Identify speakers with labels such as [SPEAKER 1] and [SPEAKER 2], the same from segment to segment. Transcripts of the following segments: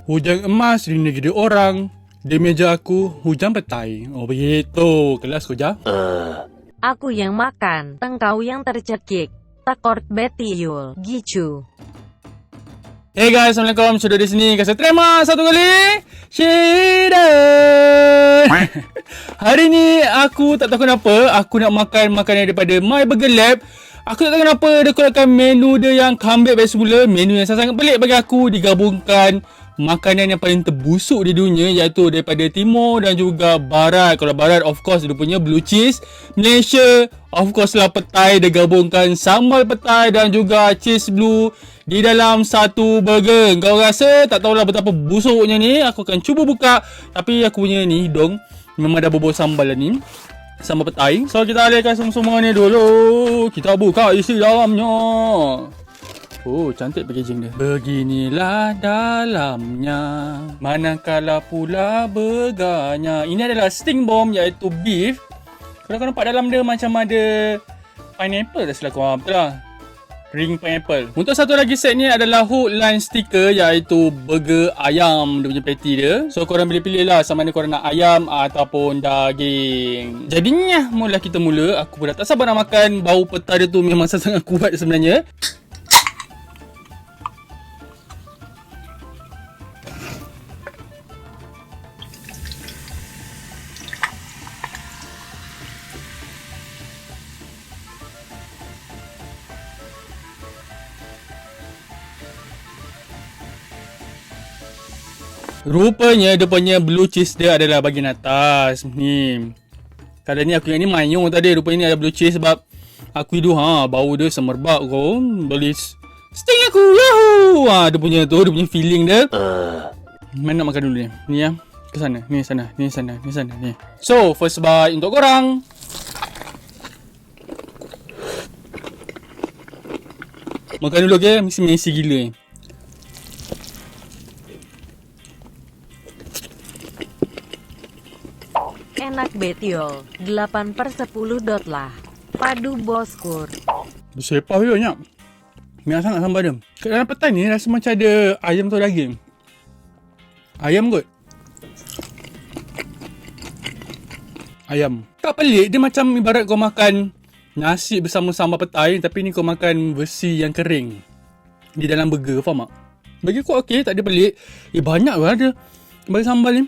[SPEAKER 1] Hujan emas di negeri orang. Di meja aku hujan petai. Oh begitu. Kelas kerja.
[SPEAKER 2] Aku yang makan, engkau yang tercekik. Takort betiul, gitu.
[SPEAKER 1] Hey guys, Assalamualaikum. Syedot di sini. Kasih terima satu kali. Syedot. Hari ni aku tak tahu kenapa aku nak makan makanan daripada MyBurgerLab. Aku tak tahu kenapa dia keluarkan menu dia yang comeback balik semula. Menu yang sangat pelik bagi aku, digabungkan makanan yang paling terbusuk di dunia, iaitu daripada timur dan juga barat. Kalau barat of course dia punya blue cheese. Malaysia of course lah petai, dia gabungkan sambal petai dan juga cheese blue di dalam satu burger. Kau rasa tak tahulah betapa busuknya ni. Aku akan cuba buka, tapi aku punya ni hidung memang dah bobol sambal lah ni, sambal petai. So kita alihkan semua ni dulu. Kita buka isi dalamnya. Oh, cantik packaging dia. Beginilah dalamnya, manakala pula burgernya. Ini adalah sting bomb, iaitu beef. Kalau kau nampak dalam dia macam ada pineapple dah, silap kau betul lah. Ring pineapple. Untuk satu lagi set ni adalah hook line sticker, iaitu burger ayam, dia punya patty dia. So korang pilih-pilih lah sama ada korang nak ayam ataupun daging. Jadinya mula kita mula. Aku pun dah tak sabar nak makan. Bau petai dia tu memang sangat kuat sebenarnya. Rupanya dia punya blue cheese dia adalah bahagian atas ni. Kali ni aku yang ni mayo tadi. Rupanya ni ada blue cheese sebab aku hidup bau dia semerbak kau. Boleh sting aku. Yahoo! Dia punya tu, dia punya feeling dia. Mana nak makan dulu ni? Ni ya. Ke sana, ni sana, ni sana, ni sana ni. So, first bite untuk korang. Makan dulu okey, mesti gila ni.
[SPEAKER 2] Enak betiol, 8/10 dot lah. Padu boskur.
[SPEAKER 1] Bersepah dia banyak. Minyak sangat sambal dia. Kat dalam petai ni rasa macam ada ayam atau daging. Ayam kot. Ayam. Tak pelik, dia macam ibarat kau makan nasi bersama sambal petai, tapi ni kau makan versi yang kering di dalam burger, faham tak? Bagi aku okey, tak ada pelik. Banyak lah ada bagi sambal ni.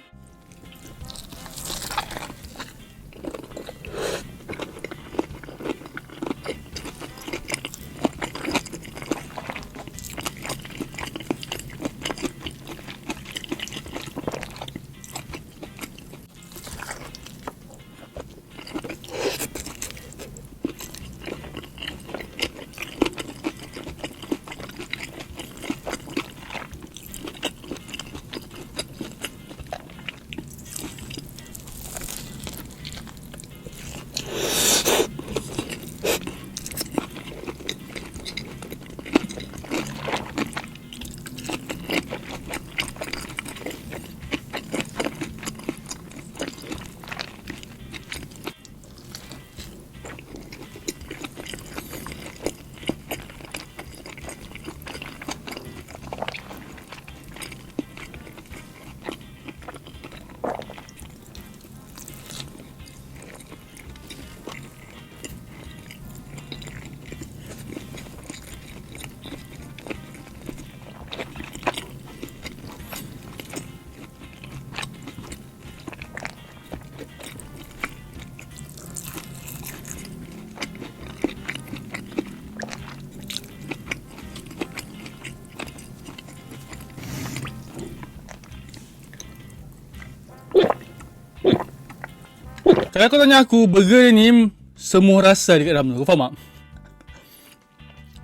[SPEAKER 1] Kalau kau tanya aku, burger ni semua rasa dekat dalam tu. Kau faham tak?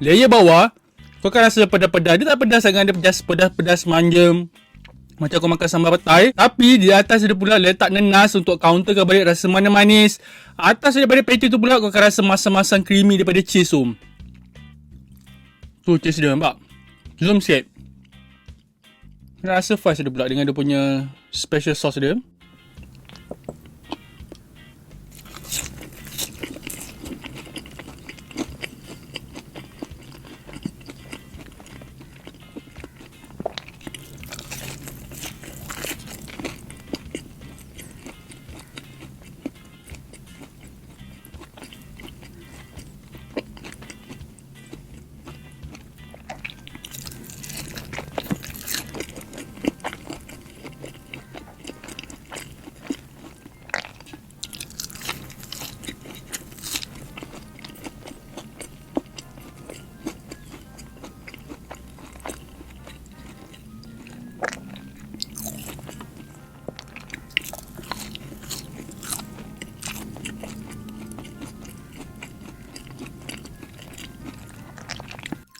[SPEAKER 1] Layer bawah, kau akan rasa pedas-pedas. Dia tak pedas sangat, dia pedas manja. Macam kau makan sambal petai. Tapi di atas dia pula letak nenas untuk counterkan balik rasa manis. Atas daripada patty tu pula kau akan rasa masam-masam creamy daripada cheese tu. Tu cheese dia, nampak? Zoom sikit. Rasa fast dia pula dengan dia punya special sauce dia.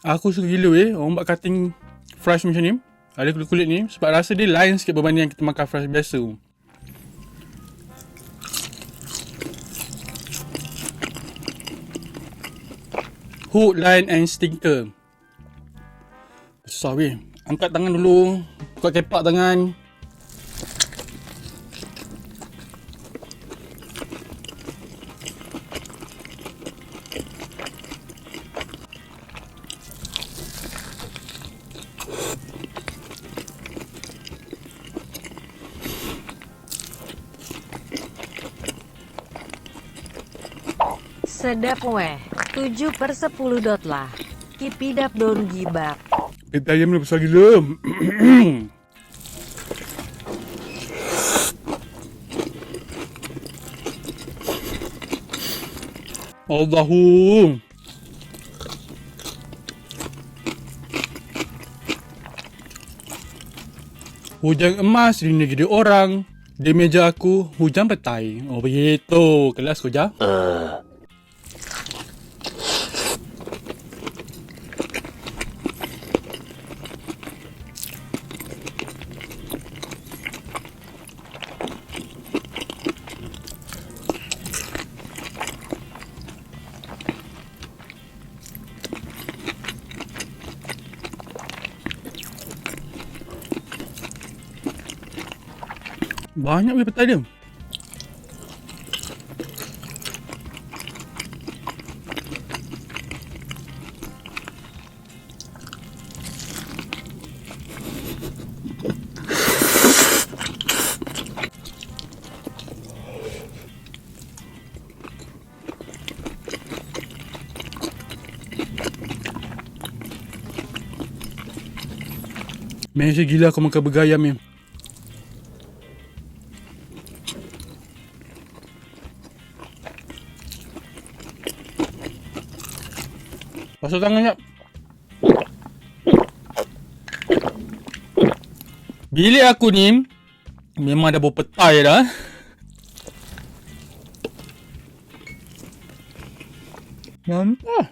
[SPEAKER 1] Aku suka gila orang buat cutting fries macam ni. Ada kulit-kulit ni. Sebab rasa dia lain sikit berbanding yang kita makan fries biasa. Hook, line and stinker. Besar weh. Angkat tangan dulu. Buka kepak tangan.
[SPEAKER 2] Sedap weh. 7/10 dot lah. Kipidap don gibak.
[SPEAKER 1] Petai ayam ni besar gila. Allahu. Hujan emas di negeri orang. Di meja aku hujan petai. Oh begitu. Kelas kerja. Banyak weh petai dia. Malaysia gila aku makan burger ayam ni. Basuh tangan jap. Bilik aku ni memang ada bau petai dah. Mantap.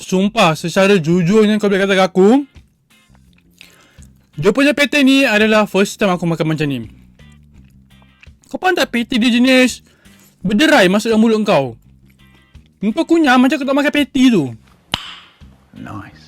[SPEAKER 1] Sumpah, secara jujurnya kau boleh kata ke aku, dia punya petai ni adalah first time aku makan macam ni. Kau faham tak petai dia jenis berderai masuk dalam mulut kau. Kau kunyah macam kau tak makan petai tu. Nice.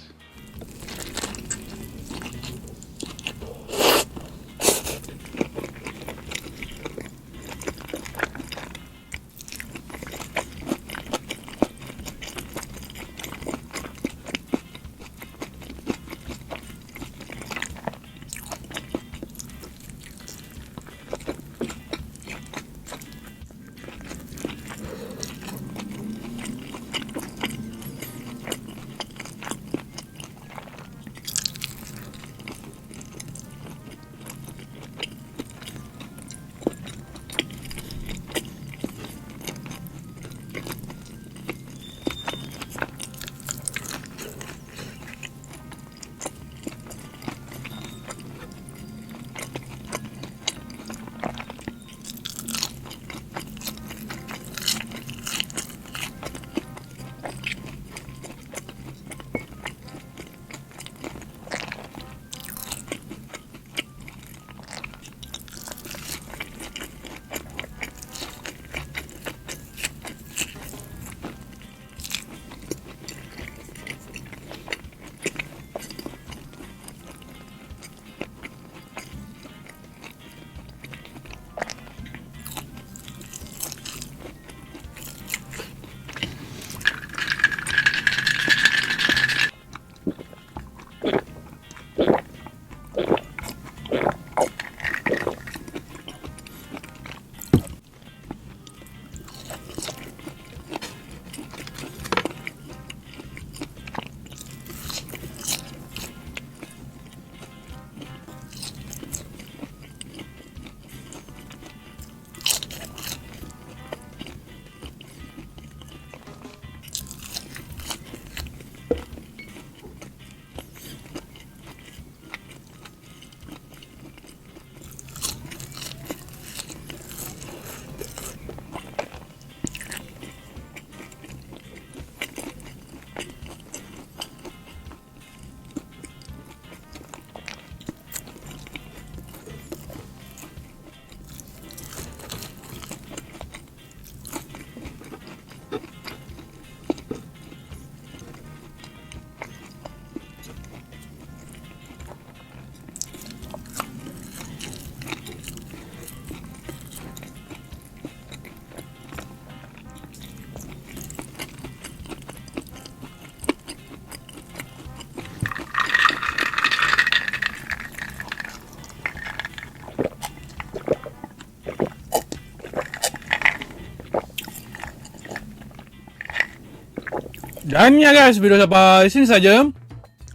[SPEAKER 1] Dan ya guys, video sampai sini saja.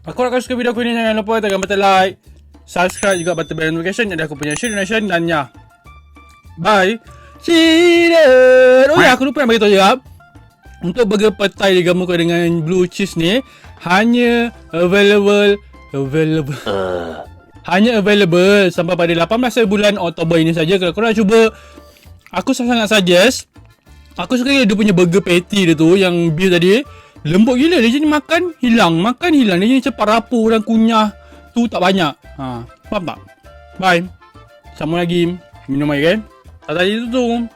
[SPEAKER 1] Aku nak suka video aku ni, jangan lupa tekan button like, subscribe juga button bell notification. Ada aku punya share donation dan ya. Bye. Syedot. Oh ya, aku lupa nak beritahu juga. Untuk burger petai digabungkan dengan blue cheese ni hanya available sampai pada 18 bulan Oktober ini saja. Kalau korang nak cuba, aku sangat suggest. Aku suka dia punya burger patty dia tu, yang beef tadi. Lembut gila, dia jadi makan hilang. Dia jadi cepat rapuh dan kunyah tu tak banyak. Faham tak? Bye. Sama lagi minum air kan. Tak tadi tu.